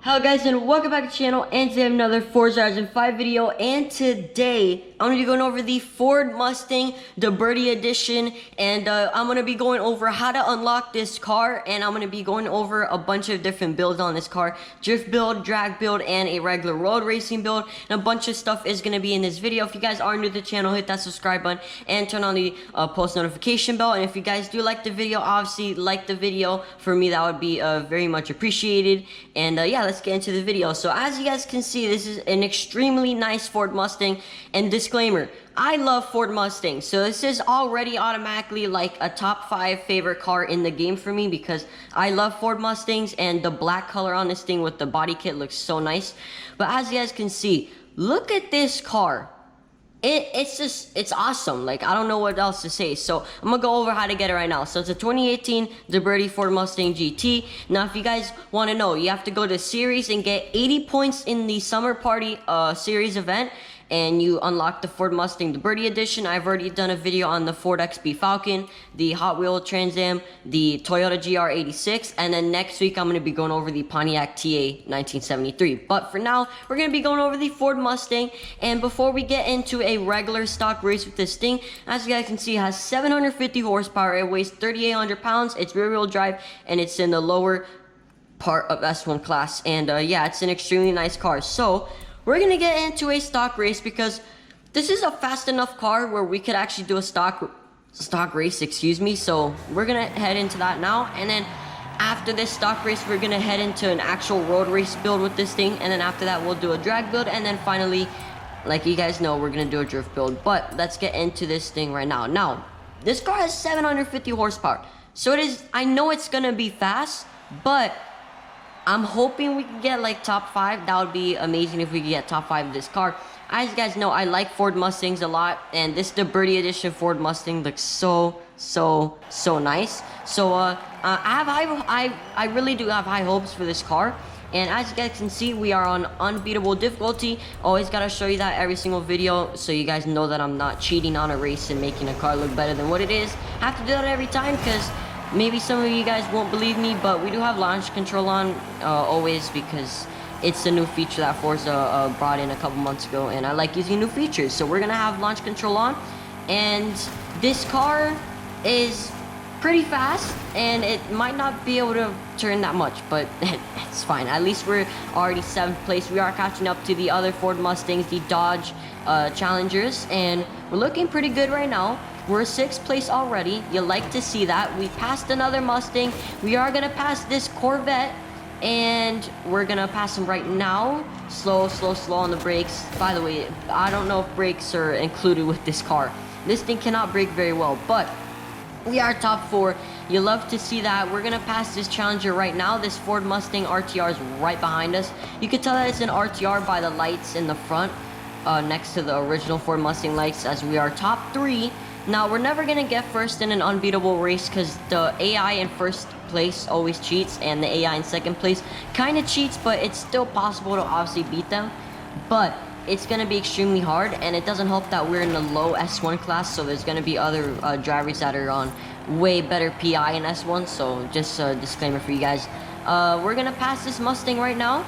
Hello guys and welcome back to the channel, and today I have another Forza Horizon 5 video, and today I'm going to be going over the Ford Mustang, the Birdie Edition, and I'm going to be going over how to unlock this car, and I'm going to be going over a bunch of different builds on this car, drift build, drag build, and a regular road racing build, and a bunch of stuff is going to be in this video. If you guys are new to the channel, hit that subscribe button and turn on the post notification bell, and if you guys do like the video, obviously like the video. For me, that would be very much appreciated, and yeah, let's get into the video. So as you guys can see, this is an extremely nice Ford Mustang, and disclaimer, I love Ford Mustangs, so this is already automatically like a top 5 favorite car in the game for me because I love Ford Mustangs, and the black color on this thing with the body kit looks so nice. But as you guys can see, look at this car. It's awesome. Like, I don't know what else to say. So I'm gonna go over how to get it right now. So it's a 2018 Birdie Ford Mustang GT. Now, if you guys want to know, you have to go to series and get 80 points in the summer party series event, and you unlock the Ford Mustang, the Birdie Edition. I've already done a video on the Ford XB Falcon, the Hot Wheel Trans Am, the Toyota GR86, and then next week I'm going to be going over the Pontiac TA 1973. But for now, we're going to be going over the Ford Mustang, and before we get into a regular stock race with this thing, as you guys can see, it has 750 horsepower, it weighs 3,800 pounds, it's rear-wheel drive, and it's in the lower part of S1 class, and yeah, it's an extremely nice car. So we're gonna get into a stock race because this is a fast enough car where we could actually do a stock race, excuse me. So we're gonna head into that now, and then after this stock race, we're gonna head into an actual road race build with this thing, and then after that, we'll do a drag build, and then finally, like you guys know, we're gonna do a drift build. But let's get into this thing right now. Now, this car has 750 horsepower, so it is. I know it's gonna be fast, but I'm hoping we can get like top 5. That would be amazing if we could get top 5 of this car. As you guys know, I like Ford Mustangs a lot, and this the Birdie Edition Ford Mustang looks so nice. So I really do have high hopes for this car. And as you guys can see, we are on unbeatable difficulty. Always gotta show you that every single video, so you guys know that I'm not cheating on a race and making a car look better than what it is. Have to do that every time because maybe some of you guys won't believe me, but we do have launch control on always, because it's a new feature that Forza brought in a couple months ago, and I like using new features. So we're gonna have launch control on, and this car is pretty fast, and it might not be able to turn that much, but it's fine. At least we're already 7th place. We are catching up to the other Ford Mustangs, the Dodge Challengers, and we're looking pretty good right now. We're 6th place already. You like to see that. We passed another Mustang. We are gonna pass this Corvette, and we're gonna pass him right now. Slow on the brakes. By the way, I don't know if brakes are included with this car. This thing cannot brake very well, but we are top 4. You love to see that. We're gonna pass this Challenger right now. This Ford Mustang RTR is right behind us. You can tell that it's an RTR by the lights in the front, next to the original Ford Mustang lights, as we are top 3. Now, we're never gonna get first in an unbeatable race because the AI in first place always cheats, and the AI in second place kind of cheats, but it's still possible to obviously beat them. But it's gonna be extremely hard, and it doesn't help that we're in the low S1 class, so there's gonna be other drivers that are on way better PI in S1, so just a disclaimer for you guys. We're gonna pass this Mustang right now,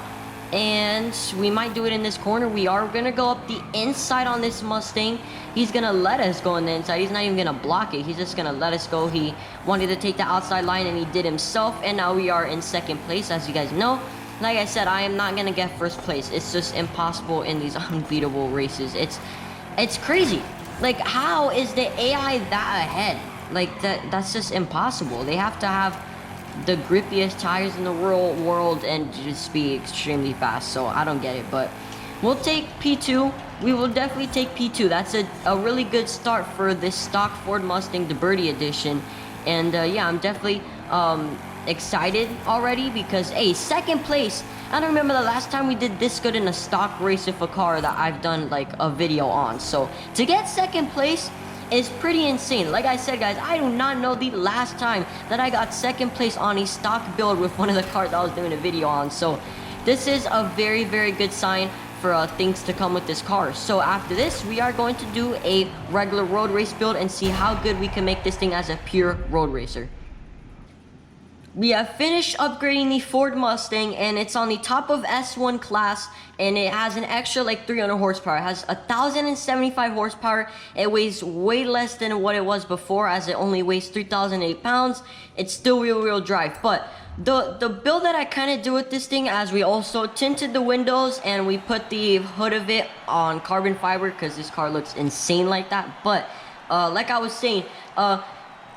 and we might do it in this corner. We are gonna go up the inside on this Mustang. He's gonna let us go on the inside. He's not even gonna block it. He's just gonna let us go. He wanted to take the outside line, and he did himself, and now we are in 2nd place, as you guys know. Like I said, I am not gonna get first place. It's just impossible in these unbeatable races. It's crazy. Like, how is the AI that ahead? Like, that's just impossible. They have to have the grippiest tires in the world and just be extremely fast. So I don't get it, but we'll take P2. We will definitely take P2. That's a really good start for this stock Ford Mustang, the Birdie Edition. And yeah, I'm definitely excited already because, hey, 2nd place. I don't remember the last time we did this good in a stock race with a car that I've done like a video on. So to get 2nd place is pretty insane. Like I said, guys, I do not know the last time that I got 2nd place on a stock build with one of the cars I was doing a video on. So this is a very good sign for things to come with this car. So after this, we are going to do a regular road race build and see how good we can make this thing as a pure road racer. we have finished upgrading the Ford Mustang, and it's on the top of S1 class, and it has an extra like 300 horsepower. It has 1,075 horsepower. It weighs way less than what it was before, as it only weighs 3,008 pounds. It's still rear-wheel drive, but the build that I kind of do with this thing, as we also tinted the windows and we put the hood of it on carbon fiber because this car looks insane like that. But like I was saying,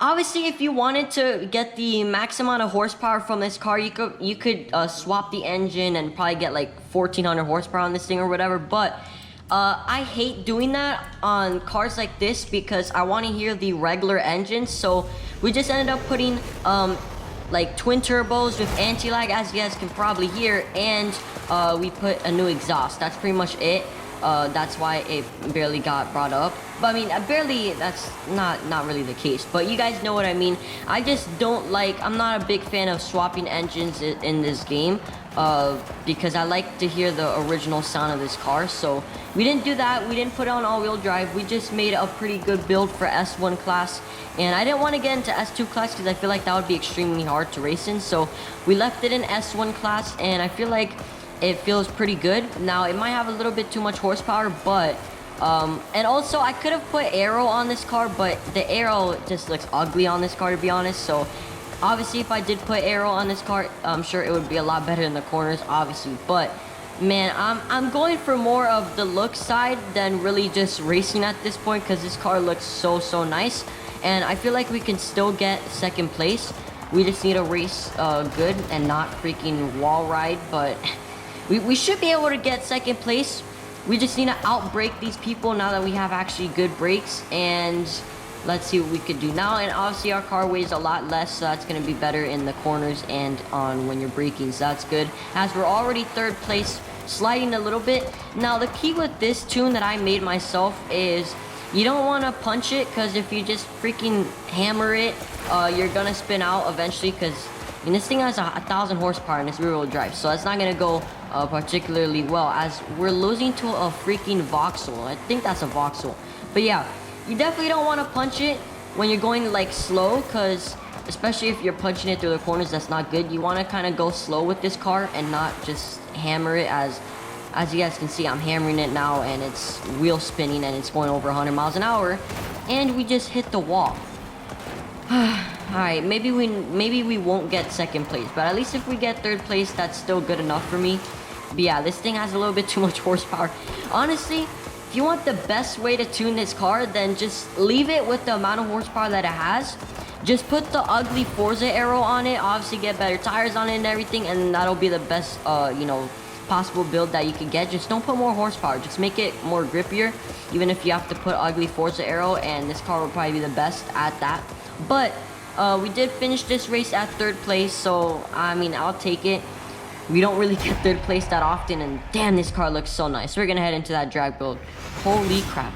obviously, if you wanted to get the max amount of horsepower from this car, you could swap the engine and probably get like 1,400 horsepower on this thing or whatever. But I hate doing that on cars like this because I want to hear the regular engine. So we just ended up putting like twin turbos with anti-lag, as you guys can probably hear, and we put a new exhaust. That's pretty much it. That's why it barely got brought up. But I mean, barely, that's not really the case. But you guys know what I mean. I just don't like, I'm not a big fan of swapping engines in this game. Because I like to hear the original sound of this car. So we didn't do that. We didn't put it on all-wheel drive. We just made a pretty good build for S1 class. And I didn't want to get into S2 class because I feel like that would be extremely hard to race in. So we left it in S1 class, and I feel like it feels pretty good. Now, it might have a little bit too much horsepower, but and also I could have put aero on this car, but the aero just looks ugly on this car, to be honest. So obviously, if I did put aero on this car, I'm sure it would be a lot better in the corners, obviously. But man, I'm going for more of the look side than really just racing at this point, because this car looks so nice, and I feel like we can still get second place. We just need to race good and not freaking wall ride, but we should be able to get second place. We just need to outbrake these people now that we have actually good brakes, and let's see what we could do now. And obviously our car weighs a lot less, so that's going to be better in the corners and on when you're braking, so that's good. As we're already third place, sliding a little bit. Now the key with this tune that I made myself is you don't want to punch it, because if you just freaking hammer it, you're going to spin out eventually, because I mean, this thing has 1,000 horsepower and it's rear-wheel drive, so that's not going to go particularly well, as we're losing to a freaking Vauxhall. I think that's a Vauxhall. But yeah, you definitely don't want to punch it when you're going like slow, because especially if you're punching it through the corners, that's not good. You want to kind of go slow with this car and not just hammer it. As you guys can see, I'm hammering it now, and it's wheel spinning and it's going over 100 miles an hour, and we just hit the wall. Alright, maybe we won't get second place, but at least if we get third place, that's still good enough for me. But yeah, this thing has a little bit too much horsepower. Honestly, if you want the best way to tune this car, then just leave it with the amount of horsepower that it has. Just put the ugly Forza aero on it, obviously get better tires on it and everything, and that'll be the best, you know, possible build that you can get. Just don't put more horsepower, just make it more grippier, even if you have to put ugly Forza aero, and this car will probably be the best at that. But we did finish this race at third place, so I mean, I'll take it. We don't really get third place that often, and damn, this car looks so nice. We're gonna head into that drag build. Holy crap.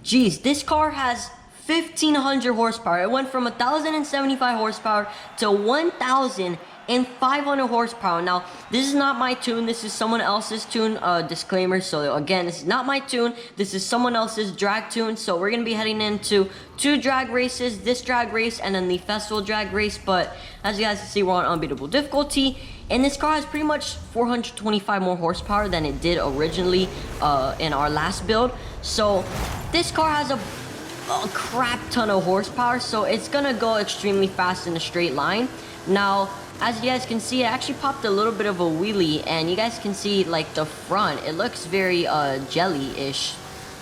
Jeez, this car has 1,500 horsepower. It went from 1,075 horsepower to 1,500 horsepower. Now, this is not my tune. This is someone else's tune. Disclaimer. So again, this is not my tune. This is someone else's drag tune. So we're gonna be heading into 2 drag races. This drag race and then the festival drag race. But as you guys can see, we're on unbeatable difficulty, and this car has pretty much 425 more horsepower than it did originally in our last build. So this car has a crap ton of horsepower, so it's gonna go extremely fast in a straight line. Now, as you guys can see, it actually popped a little bit of a wheelie, and you guys can see like the front, it looks very jelly-ish,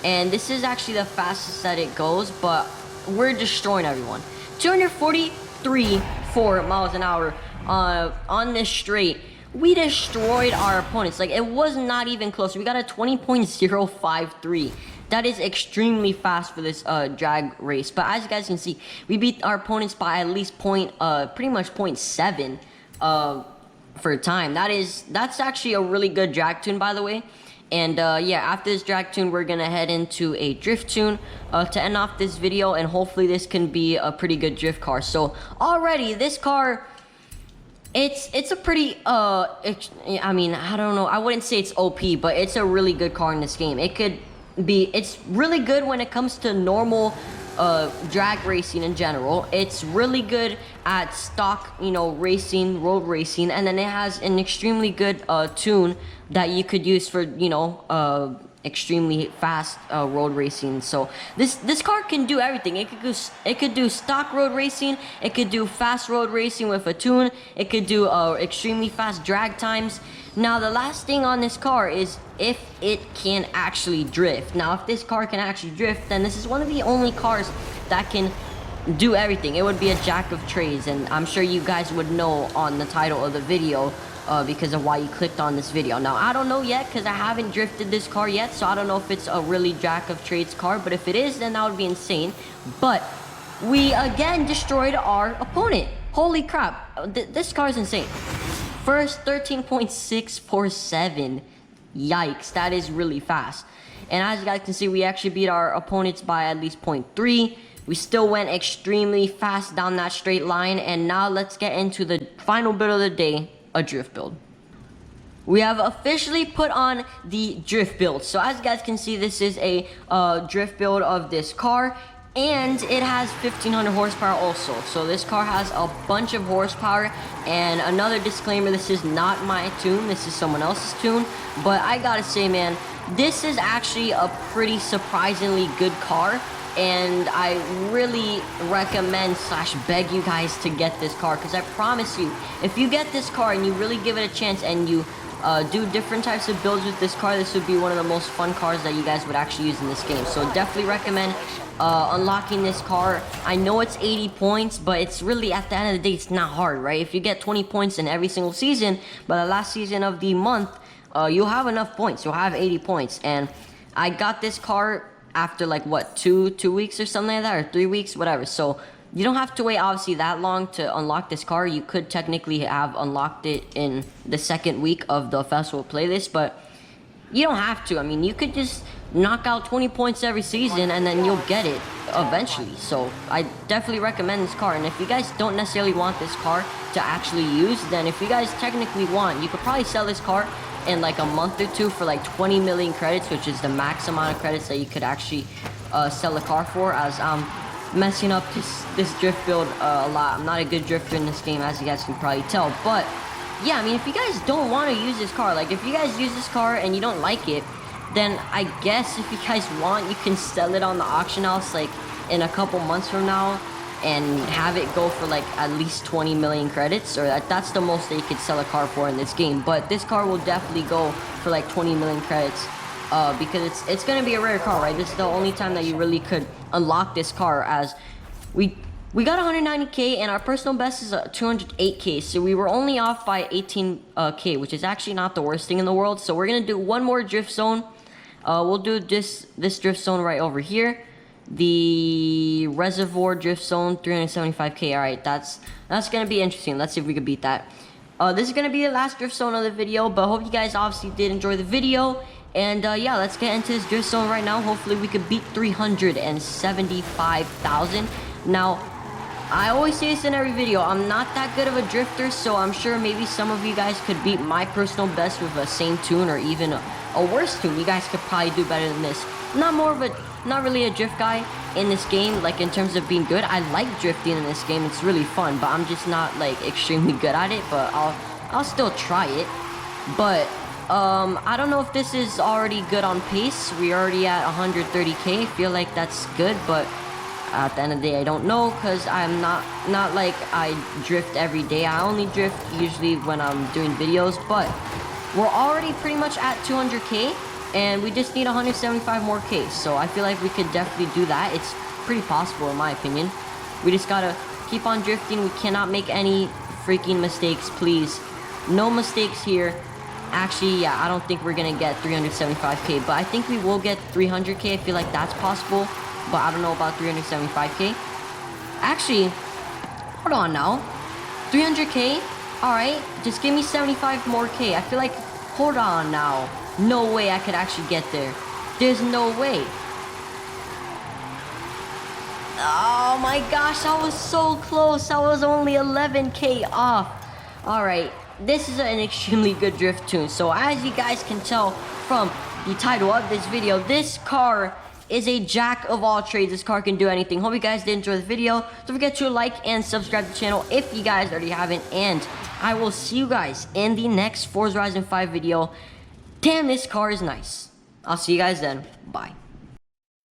and this is actually the fastest that it goes, but we're destroying everyone. 243.4 miles an hour on this straight. We destroyed our opponents. Like, it was not even close. We got a 20.053. That is extremely fast for this drag race. But as you guys can see, we beat our opponents by at least pretty much 0.7 for time. That's actually a really good drag tune, by the way. And yeah, after this drag tune, we're gonna head into a drift tune to end off this video, and hopefully this can be a pretty good drift car. So already this car, it's a pretty I mean, I don't know, I wouldn't say it's OP, but it's a really good car in this game. It's really good when it comes to normal drag racing in general. It's really good at stock, racing, road racing, and then it has an extremely good tune that you could use for, extremely fast road racing. So this car can do everything. It could do stock road racing. It could do fast road racing with a tune. It could do extremely fast drag times. Now the last thing on this car is if it can actually drift. Now if this car can actually drift, then this is one of the only cars that can do everything. It would be a jack of trades, and I'm sure you guys would know on the title of the video because of why you clicked on this video. Now I don't know yet because I haven't drifted this car yet, so I don't know if it's a really jack of trades car, but if it is, then that would be insane. But we again destroyed our opponent. Holy crap, this car is insane. First 13.647. Yikes, that is really fast. And as you guys can see, we actually beat our opponents by at least 0.3. We still went extremely fast down that straight line. And now let's get into the final build of the day, a drift build. We have officially put on the drift build. So as you guys can see, this is a drift build of this car. And it has 1500 horsepower also. So this car has a bunch of horsepower. And another disclaimer, this is not my tune. This is someone else's tune. But I gotta say, man, this is actually a pretty surprisingly good car. And I really recommend / beg you guys to get this car. Because I promise you, if you get this car and you really give it a chance and you do different types of builds with this car, this would be one of the most fun cars that you guys would actually use in this game. So definitely recommend unlocking this car. I know it's 80 points, but it's really, at the end of the day, it's not hard, right? If you get 20 points in every single season, by the last season of the month, you'll have enough points. You'll have 80 points. And I got this car after like what, two weeks or something like that, or 3 weeks, whatever. So you don't have to wait obviously that long to unlock this car. You could technically have unlocked it in the second week of the festival playlist, but you don't have to. I mean, you could just knock out 20 points every season and then you'll get it eventually. So I definitely recommend this car. And if you guys don't necessarily want this car to actually use, then if you guys technically want, you could probably sell this car in like a month or two for like 20 million credits, which is the max amount of credits that you could actually sell a car for, as I'm messing up this drift build a lot. I'm not a good drifter in this game, as you guys can probably tell. But yeah, I mean, if you guys don't want to use this car, like if you guys use this car and you don't like it, then I guess if you guys want, you can sell it on the auction house like in a couple months from now and have it go for like at least 20 million credits, or that's the most that you could sell a car for in this game. But this car will definitely go for like 20 million credits because it's gonna be a rare car, right? This is the only time that you really could unlock this car, as we got 190k and our personal best is 208k, so we were only off by 18k, which is actually not the worst thing in the world. So we're gonna do one more drift zone. We'll do this drift zone right over here, the reservoir drift zone, 375k. All right, that's gonna be interesting. Let's see if we can beat that. This is gonna be the last drift zone of the video, but I hope you guys obviously did enjoy the video. And yeah, let's get into this drift zone right now. Hopefully we could beat 375,000. Now, I always say this in every video, I'm not that good of a drifter, so I'm sure maybe some of you guys could beat my personal best with the same tune or even a worse tune. You guys could probably do better than this. Not really a drift guy in this game, like in terms of being good. I like drifting in this game, it's really fun, but I'm just not like extremely good at it, but I'll still try it. But I don't know if this is already good on pace. We're already at 130k. I feel like that's good, but at the end of the day, I don't know, because I'm not like I drift every day. I only drift usually when I'm doing videos, but we're already pretty much at 200k, and we just need 175 more k. So I feel like we could definitely do that. It's pretty possible in my opinion. We just gotta keep on drifting. We cannot make any freaking mistakes, please. No mistakes here. Actually, yeah, I don't think we're gonna get 375k, but I think we will get 300k. I feel like that's possible, but I don't know about 375k. Actually, hold on now. 300k? Alright, just give me 75 more k. I feel like, hold on now. No way I could actually get there. There's no way. Oh my gosh, I was so close. I was only 11k off. Alright, this is an extremely good drift tune. So as you guys can tell from the title of this video, this car is a jack of all trades. This car can do anything. Hope you guys did enjoy the video. Don't forget to like and subscribe to the channel if you guys already haven't. And I will see you guys in the next Forza Horizon 5 video. Damn, this car is nice. I'll see you guys then. Bye.